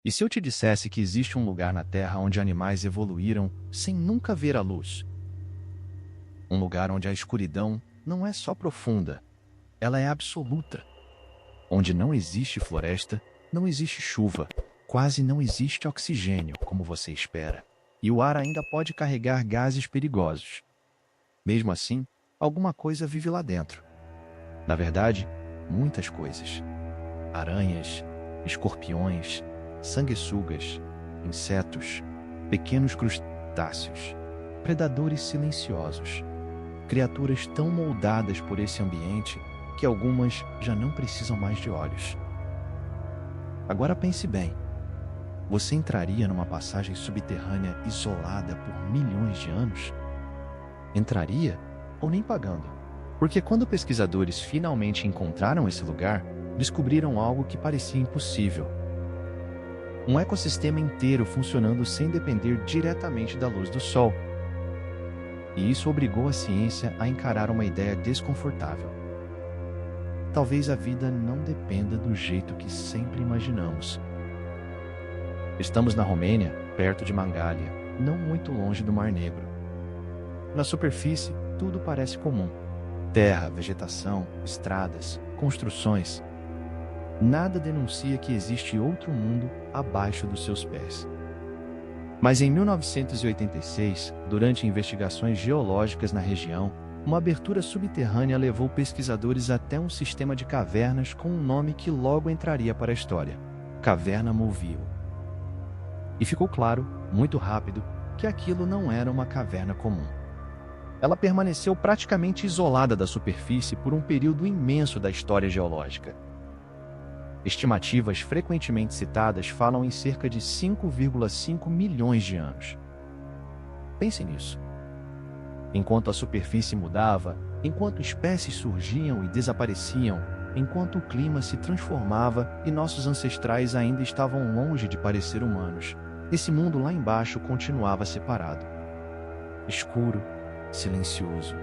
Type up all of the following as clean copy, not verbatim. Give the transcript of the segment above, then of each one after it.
E se eu te dissesse que existe um lugar na Terra onde animais evoluíram sem nunca ver a luz? Um lugar onde a escuridão não é só profunda, ela é absoluta. Onde não existe floresta, não existe chuva, quase não existe oxigênio, como você espera. E o ar ainda pode carregar gases perigosos. Mesmo assim, alguma coisa vive lá dentro. Na verdade, muitas coisas. Aranhas, escorpiões, sanguessugas, insetos, pequenos crustáceos, predadores silenciosos, criaturas tão moldadas por esse ambiente que algumas já não precisam mais de olhos. Agora pense bem. Você entraria numa passagem subterrânea isolada por milhões de anos? Entraria ou nem pagando? Porque quando pesquisadores finalmente encontraram esse lugar, descobriram algo que parecia impossível. Um ecossistema inteiro funcionando sem depender diretamente da luz do sol. E isso obrigou a ciência a encarar uma ideia desconfortável. Talvez a vida não dependa do jeito que sempre imaginamos. Estamos na Romênia, perto de Mangália, não muito longe do Mar Negro. Na superfície, tudo parece comum. Terra, vegetação, estradas, construções. Nada denuncia que existe outro mundo abaixo dos seus pés. Mas em 1986, durante investigações geológicas na região, uma abertura subterrânea levou pesquisadores até um sistema de cavernas com um nome que logo entraria para a história: Caverna Movio. E ficou claro, muito rápido, que aquilo não era uma caverna comum. Ela permaneceu praticamente isolada da superfície por um período imenso da história geológica. Estimativas frequentemente citadas falam em cerca de 5,5 milhões de anos. Pense nisso. Enquanto a superfície mudava, enquanto espécies surgiam e desapareciam, enquanto o clima se transformava e nossos ancestrais ainda estavam longe de parecer humanos, esse mundo lá embaixo continuava separado. Escuro, silencioso,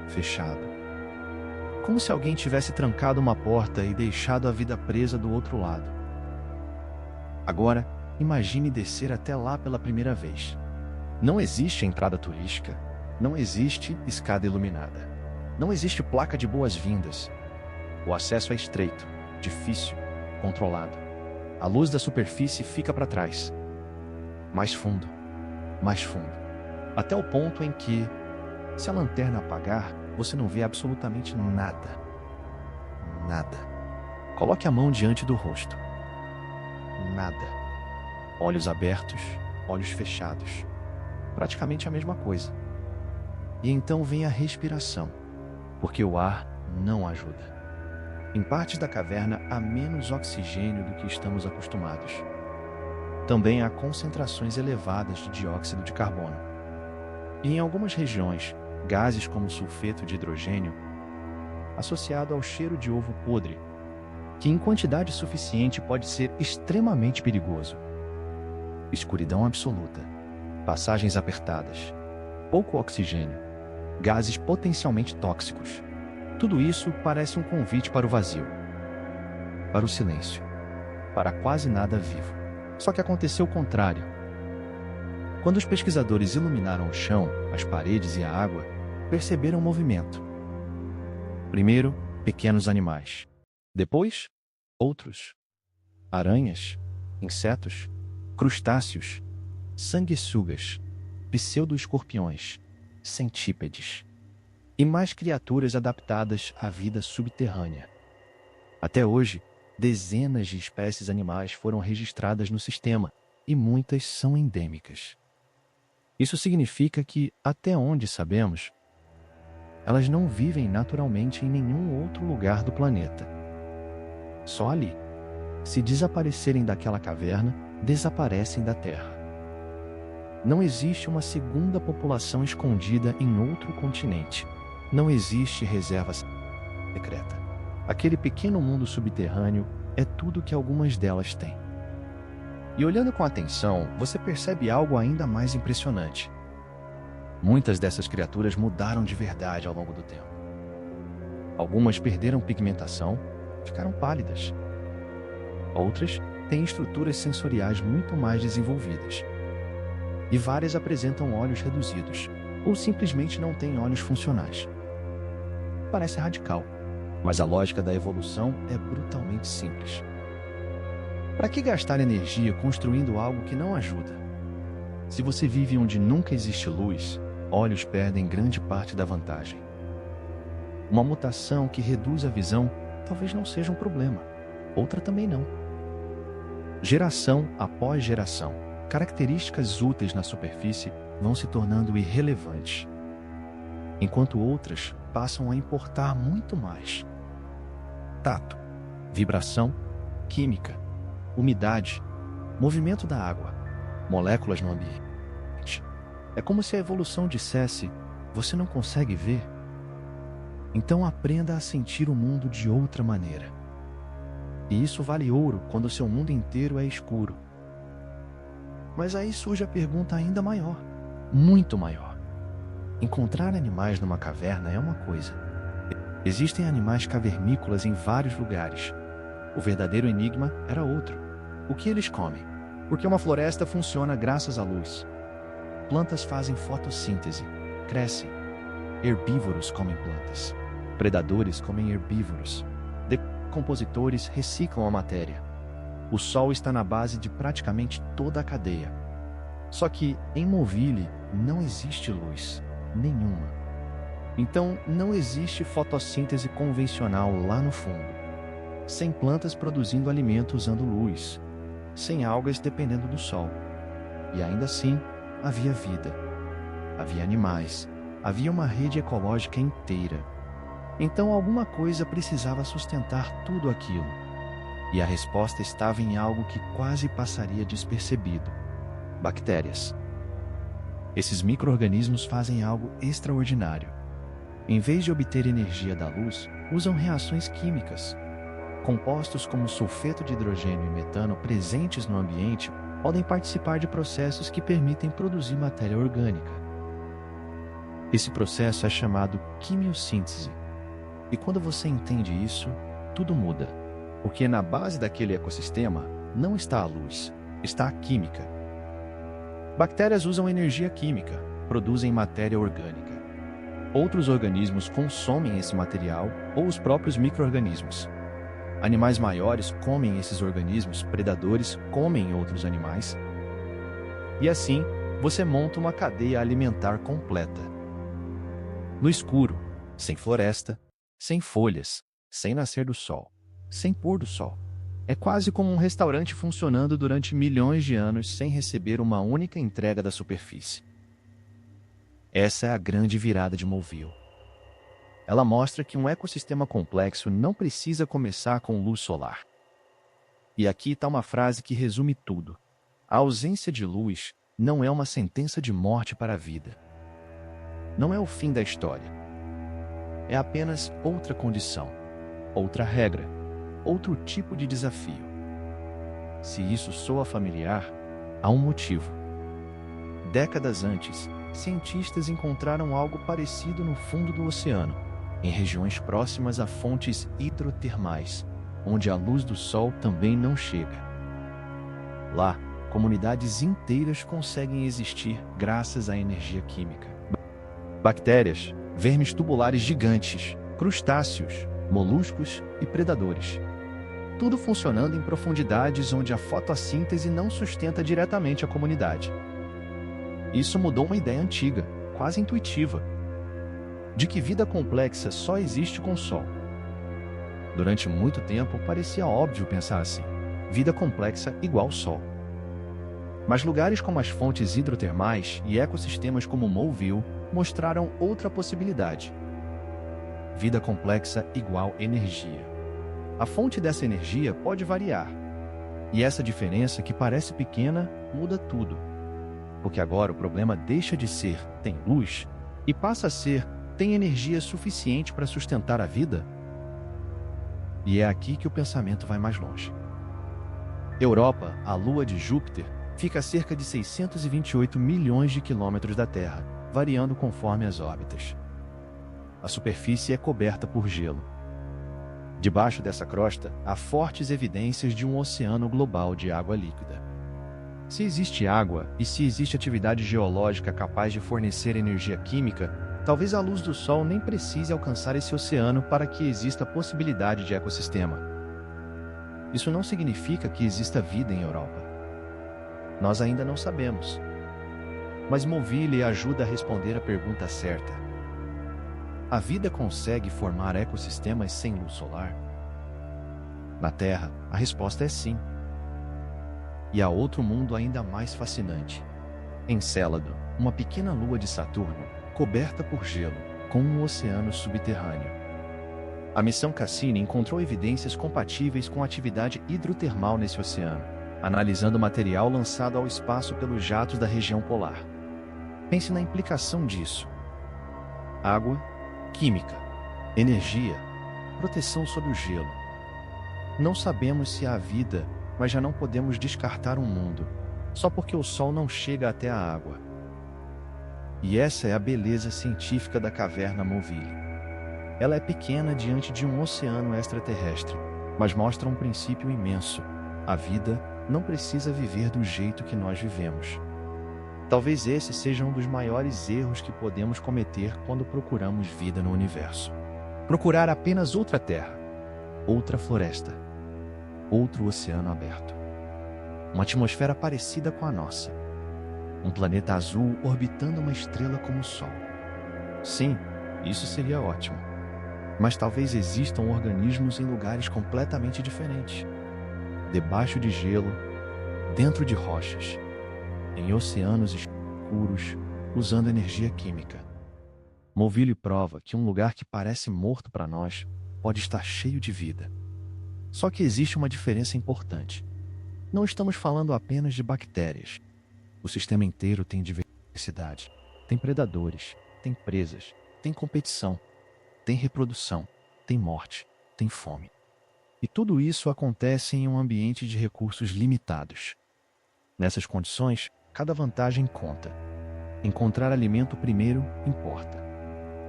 fechado. Como se alguém tivesse trancado uma porta e deixado a vida presa do outro lado. Agora, imagine descer até lá pela primeira vez. Não existe entrada turística. Não existe escada iluminada. Não existe placa de boas-vindas. O acesso é estreito, difícil, controlado. A luz da superfície fica para trás. Mais fundo, até o ponto em que, se a lanterna apagar, você não vê absolutamente nada. Nada. Coloque a mão diante do rosto. Nada. Olhos abertos, olhos fechados. Praticamente a mesma coisa. E então vem a respiração, porque o ar não ajuda. Em partes da caverna há menos oxigênio do que estamos acostumados. Também há concentrações elevadas de dióxido de carbono. E em algumas regiões, gases como sulfeto de hidrogênio, associado ao cheiro de ovo podre, que em quantidade suficiente pode ser extremamente perigoso. Escuridão absoluta, passagens apertadas, pouco oxigênio, gases potencialmente tóxicos. Tudo isso parece um convite para o vazio, para o silêncio, para quase nada vivo. Só que aconteceu o contrário. Quando os pesquisadores iluminaram o chão, as paredes e a água, perceberam movimento. Primeiro, pequenos animais. Depois, outros. Aranhas, insetos, crustáceos, sanguessugas, pseudo-escorpiões, centípedes. E mais criaturas adaptadas à vida subterrânea. Até hoje, dezenas de espécies animais foram registradas no sistema, e muitas são endêmicas. Isso significa que, até onde sabemos, elas não vivem naturalmente em nenhum outro lugar do planeta. Só ali. Se desaparecerem daquela caverna, desaparecem da Terra. Não existe uma segunda população escondida em outro continente. Não existe reserva secreta. Aquele pequeno mundo subterrâneo é tudo que algumas delas têm. E olhando com atenção, você percebe algo ainda mais impressionante. Muitas dessas criaturas mudaram de verdade ao longo do tempo. Algumas perderam pigmentação, ficaram pálidas. Outras têm estruturas sensoriais muito mais desenvolvidas. E várias apresentam olhos reduzidos, ou simplesmente não têm olhos funcionais. Parece radical, mas a lógica da evolução é brutalmente simples. Para que gastar energia construindo algo que não ajuda? Se você vive onde nunca existe luz, olhos perdem grande parte da vantagem. Uma mutação que reduz a visão talvez não seja um problema, outra também não. Geração após geração, características úteis na superfície vão se tornando irrelevantes, enquanto outras passam a importar muito mais. Tato, vibração, química, umidade, movimento da água, moléculas no ambiente. É como se a evolução dissesse: você não consegue ver? Então aprenda a sentir o mundo de outra maneira. E isso vale ouro quando seu mundo inteiro é escuro. Mas aí surge a pergunta ainda maior, muito maior. Encontrar animais numa caverna é uma coisa. Existem animais cavernícolas em vários lugares. O verdadeiro enigma era outro. O que eles comem? Porque uma floresta funciona graças à luz. Plantas fazem fotossíntese, crescem. Herbívoros comem plantas. Predadores comem herbívoros. Decompositores reciclam a matéria. O Sol está na base de praticamente toda a cadeia. Só que em Moville não existe luz nenhuma. Então não existe fotossíntese convencional lá no fundo. Sem plantas produzindo alimento usando luz. Sem algas dependendo do Sol. E ainda assim, havia vida. Havia animais. Havia uma rede ecológica inteira. Então alguma coisa precisava sustentar tudo aquilo. E a resposta estava em algo que quase passaria despercebido: bactérias. Esses micro-organismos fazem algo extraordinário. Em vez de obter energia da luz, usam reações químicas. Compostos como sulfeto de hidrogênio e metano presentes no ambiente podem participar de processos que permitem produzir matéria orgânica. Esse processo é chamado quimiossíntese. E quando você entende isso, tudo muda. Porque na base daquele ecossistema não está a luz, está a química. Bactérias usam energia química, produzem matéria orgânica. Outros organismos consomem esse material ou os próprios micro-organismos. Animais maiores comem esses organismos, predadores comem outros animais. E assim, você monta uma cadeia alimentar completa. No escuro, sem floresta, sem folhas, sem nascer do sol, sem pôr do sol. É quase como um restaurante funcionando durante milhões de anos sem receber uma única entrega da superfície. Essa é a grande virada de Moville. Ela mostra que um ecossistema complexo não precisa começar com luz solar. E aqui está uma frase que resume tudo. A ausência de luz não é uma sentença de morte para a vida. Não é o fim da história. É apenas outra condição, outra regra, outro tipo de desafio. Se isso soa familiar, há um motivo. Décadas antes, cientistas encontraram algo parecido no fundo do oceano, em regiões próximas a fontes hidrotermais, onde a luz do sol também não chega. Lá, comunidades inteiras conseguem existir graças à energia química. Bactérias, vermes tubulares gigantes, crustáceos, moluscos e predadores. Tudo funcionando em profundidades onde a fotossíntese não sustenta diretamente a comunidade. Isso mudou uma ideia antiga, quase intuitiva, de que vida complexa só existe com o Sol. Durante muito tempo parecia óbvio pensar assim: vida complexa igual Sol. Mas lugares como as fontes hidrotermais e ecossistemas como Moville mostraram outra possibilidade. Vida complexa igual energia. A fonte dessa energia pode variar. E essa diferença, que parece pequena, muda tudo. Porque agora o problema deixa de ser tem luz e passa a ser tem energia suficiente para sustentar a vida? E é aqui que o pensamento vai mais longe. Europa, a lua de Júpiter, fica a cerca de 628 milhões de quilômetros da Terra, variando conforme as órbitas. A superfície é coberta por gelo. Debaixo dessa crosta, há fortes evidências de um oceano global de água líquida. Se existe água e se existe atividade geológica capaz de fornecer energia química, talvez a luz do Sol nem precise alcançar esse oceano para que exista possibilidade de ecossistema. Isso não significa que exista vida em Europa. Nós ainda não sabemos. Mas Moville ajuda a responder a pergunta certa. A vida consegue formar ecossistemas sem luz solar? Na Terra, a resposta é sim. E há outro mundo ainda mais fascinante. Encélado, uma pequena lua de Saturno, coberta por gelo, com um oceano subterrâneo. A missão Cassini encontrou evidências compatíveis com a atividade hidrotermal nesse oceano, analisando o material lançado ao espaço pelos jatos da região polar. Pense na implicação disso. Água, química, energia, proteção sob o gelo. Não sabemos se há vida, mas já não podemos descartar um mundo, só porque o Sol não chega até a água. E essa é a beleza científica da caverna Moville. Ela é pequena diante de um oceano extraterrestre, mas mostra um princípio imenso. A vida não precisa viver do jeito que nós vivemos. Talvez esse seja um dos maiores erros que podemos cometer quando procuramos vida no universo. Procurar apenas outra terra, outra floresta, outro oceano aberto. Uma atmosfera parecida com a nossa. Um planeta azul orbitando uma estrela como o Sol. Sim, isso seria ótimo. Mas talvez existam organismos em lugares completamente diferentes. Debaixo de gelo, dentro de rochas, em oceanos escuros, usando energia química. Moville prova que um lugar que parece morto para nós pode estar cheio de vida. Só que existe uma diferença importante. Não estamos falando apenas de bactérias. O sistema inteiro tem diversidade. Tem predadores, tem presas, tem competição, tem reprodução, tem morte, tem fome. E tudo isso acontece em um ambiente de recursos limitados. Nessas condições, cada vantagem conta. Encontrar alimento primeiro importa.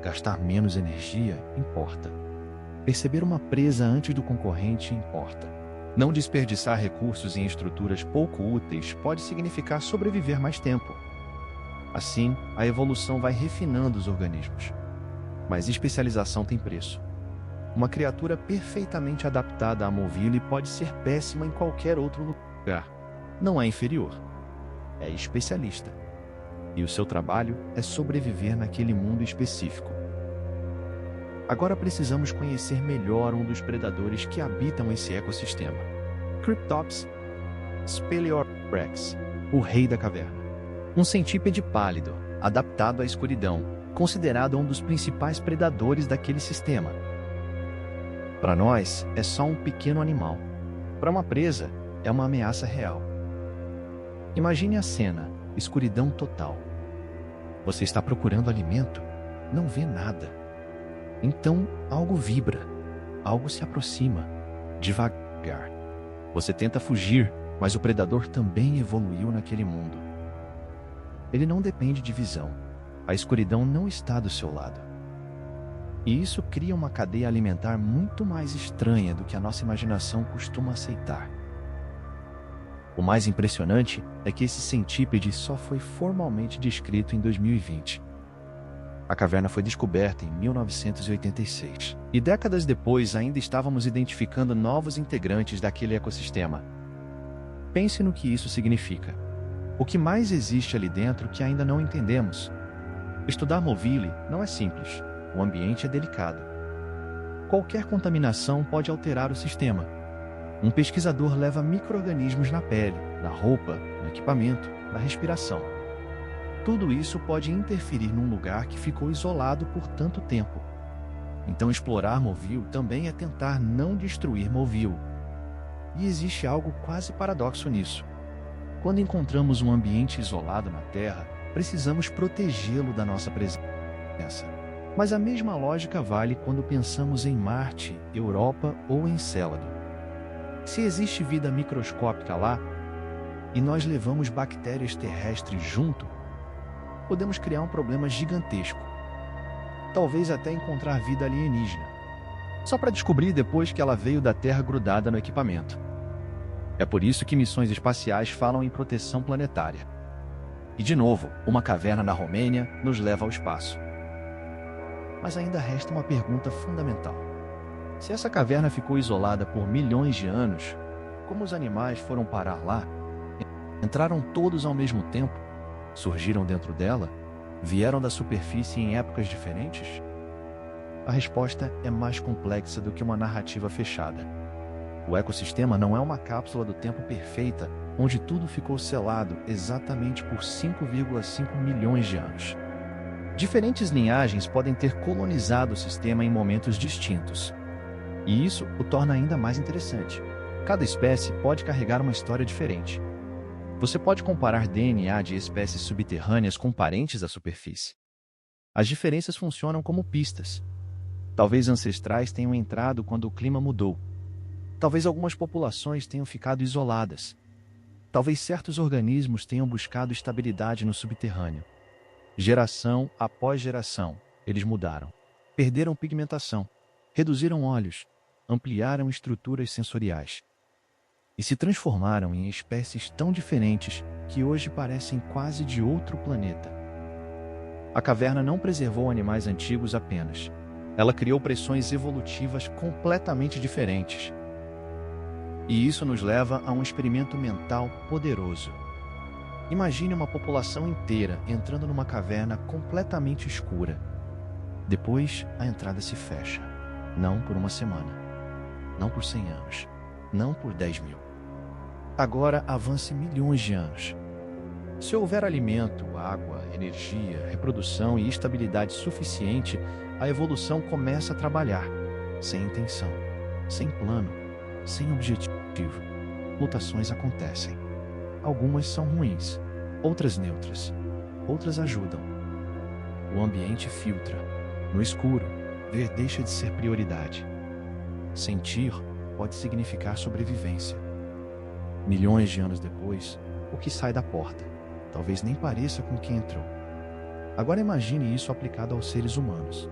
Gastar menos energia importa. Perceber uma presa antes do concorrente importa. Não desperdiçar recursos em estruturas pouco úteis pode significar sobreviver mais tempo. Assim, a evolução vai refinando os organismos. Mas especialização tem preço. Uma criatura perfeitamente adaptada a Moville pode ser péssima em qualquer outro lugar. Não é inferior. É especialista. E o seu trabalho é sobreviver naquele mundo específico. Agora precisamos conhecer melhor um dos predadores que habitam esse ecossistema. Cryptops speleorex, o rei da caverna. Um centípede pálido, adaptado à escuridão, considerado um dos principais predadores daquele sistema. Para nós, é só um pequeno animal. Para uma presa, é uma ameaça real. Imagine a cena, escuridão total. Você está procurando alimento, não vê nada. Então, algo vibra, algo se aproxima, devagar. Você tenta fugir, mas o predador também evoluiu naquele mundo. Ele não depende de visão. A escuridão não está do seu lado. E isso cria uma cadeia alimentar muito mais estranha do que a nossa imaginação costuma aceitar. O mais impressionante é que esse centípede só foi formalmente descrito em 2020. A caverna foi descoberta em 1986. E décadas depois ainda estávamos identificando novos integrantes daquele ecossistema. Pense no que isso significa. O que mais existe ali dentro que ainda não entendemos? Estudar Moville não é simples. O ambiente é delicado. Qualquer contaminação pode alterar o sistema. Um pesquisador leva micro-organismos na pele, na roupa, no equipamento, na respiração. Tudo isso pode interferir num lugar que ficou isolado por tanto tempo. Então explorar Moville também é tentar não destruir Moville. E existe algo quase paradoxo nisso. Quando encontramos um ambiente isolado na Terra, precisamos protegê-lo da nossa presença. Mas a mesma lógica vale quando pensamos em Marte, Europa ou Encélado. Se existe vida microscópica lá, e nós levamos bactérias terrestres junto, podemos criar um problema gigantesco. Talvez até encontrar vida alienígena. só para descobrir depois que ela veio da Terra grudada no equipamento. É por isso que missões espaciais falam em proteção planetária. E de novo, uma caverna na Romênia nos leva ao espaço. Mas ainda resta uma pergunta fundamental. Se essa caverna ficou isolada por milhões de anos, como os animais foram parar lá? Entraram todos ao mesmo tempo? Surgiram dentro dela? Vieram da superfície em épocas diferentes? A resposta é mais complexa do que uma narrativa fechada. O ecossistema não é uma cápsula do tempo perfeita, onde tudo ficou selado exatamente por 5,5 milhões de anos. Diferentes linhagens podem ter colonizado o sistema em momentos distintos. E isso o torna ainda mais interessante. Cada espécie pode carregar uma história diferente. Você pode comparar DNA de espécies subterrâneas com parentes da superfície. As diferenças funcionam como pistas. Talvez ancestrais tenham entrado quando o clima mudou. Talvez algumas populações tenham ficado isoladas. Talvez certos organismos tenham buscado estabilidade no subterrâneo. Geração após geração, eles mudaram. Perderam pigmentação, reduziram olhos, ampliaram estruturas sensoriais. E se transformaram em espécies tão diferentes que hoje parecem quase de outro planeta. A caverna não preservou animais antigos apenas. Ela criou pressões evolutivas completamente diferentes. E isso nos leva a um experimento mental poderoso. Imagine uma população inteira entrando numa caverna completamente escura. Depois, a entrada se fecha. Não por uma semana. Não por 100 anos. Não por 10.000. Agora avance milhões de anos. Se houver alimento, água, energia, reprodução e estabilidade suficiente, a evolução começa a trabalhar, sem intenção, sem plano, sem objetivo. Mutações acontecem. Algumas são ruins, outras neutras, outras ajudam. O ambiente filtra. No escuro, ver deixa de ser prioridade. Sentir pode significar sobrevivência. Milhões de anos depois, o que sai da porta talvez nem pareça com quem entrou. Agora imagine isso aplicado aos seres humanos.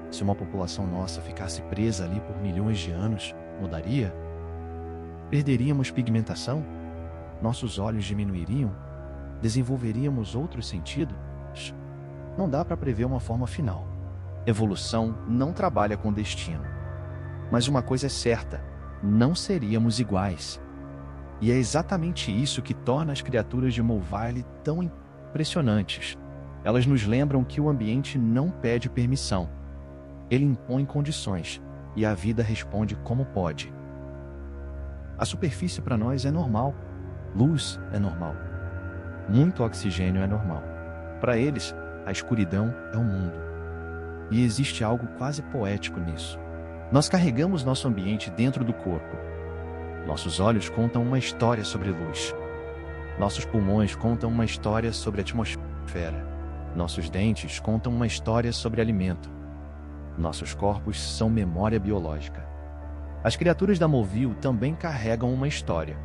Se uma população nossa ficasse presa ali por milhões de anos, mudaria? Perderíamos pigmentação? Nossos olhos diminuiriam? Desenvolveríamos outros sentidos? Não dá para prever uma forma final. Evolução não trabalha com destino. Mas uma coisa é certa, não seríamos iguais. E é exatamente isso que torna as criaturas de Movile tão impressionantes. Elas nos lembram que o ambiente não pede permissão. Ele impõe condições, e a vida responde como pode. A superfície para nós é normal. Luz é normal. Muito oxigênio é normal. Para eles, a escuridão é o mundo. E existe algo quase poético nisso. Nós carregamos nosso ambiente dentro do corpo. Nossos olhos contam uma história sobre luz. Nossos pulmões contam uma história sobre atmosfera. Nossos dentes contam uma história sobre alimento. Nossos corpos são memória biológica. As criaturas da Movil também carregam uma história.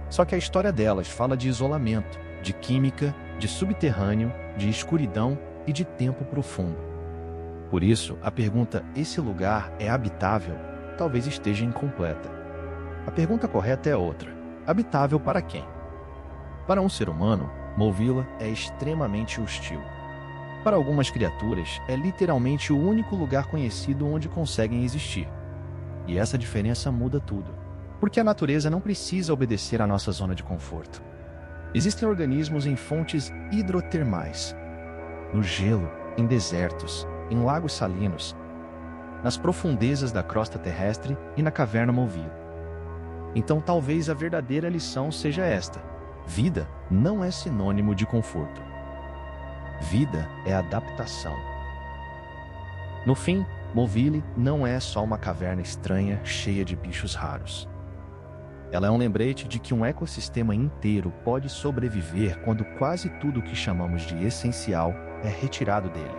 Só que a história delas fala de isolamento, de química, de subterrâneo, de escuridão e de tempo profundo. Por isso, a pergunta "esse lugar é habitável?" talvez esteja incompleta. A pergunta correta é outra. Habitável para quem? Para um ser humano, Movila é extremamente hostil. Para algumas criaturas, é literalmente o único lugar conhecido onde conseguem existir. E essa diferença muda tudo. Porque a natureza não precisa obedecer à nossa zona de conforto. Existem organismos em fontes hidrotermais, no gelo, em desertos, em lagos salinos, nas profundezas da crosta terrestre e na caverna Movila. Então talvez a verdadeira lição seja esta: vida não é sinônimo de conforto. Vida é adaptação. No fim, Movile não é só uma caverna estranha cheia de bichos raros. Ela é um lembrete de que um ecossistema inteiro pode sobreviver quando quase tudo o que chamamos de essencial é retirado dele.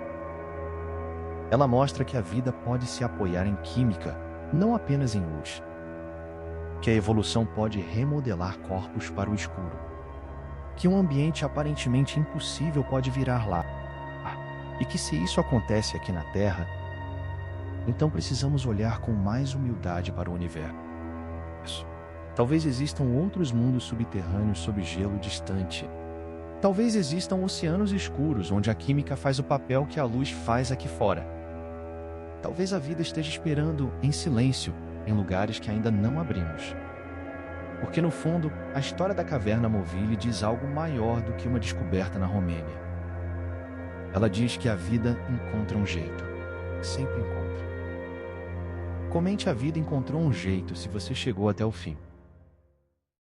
Ela mostra que a vida pode se apoiar em química, não apenas em luz. Que a evolução pode remodelar corpos para o escuro. Que um ambiente aparentemente impossível pode virar lá. E que se isso acontece aqui na Terra, Então precisamos olhar com mais humildade para o universo. Talvez existam outros mundos subterrâneos sob gelo distante. Talvez existam oceanos escuros onde a química faz o papel que a luz faz aqui fora. Talvez a vida esteja esperando em silêncio em lugares que ainda não abrimos. Porque no fundo, a história da caverna Movile diz algo maior do que uma descoberta na Romênia. Ela diz que a vida encontra um jeito. Sempre encontra. Comente: a vida encontrou um jeito se você chegou até o fim.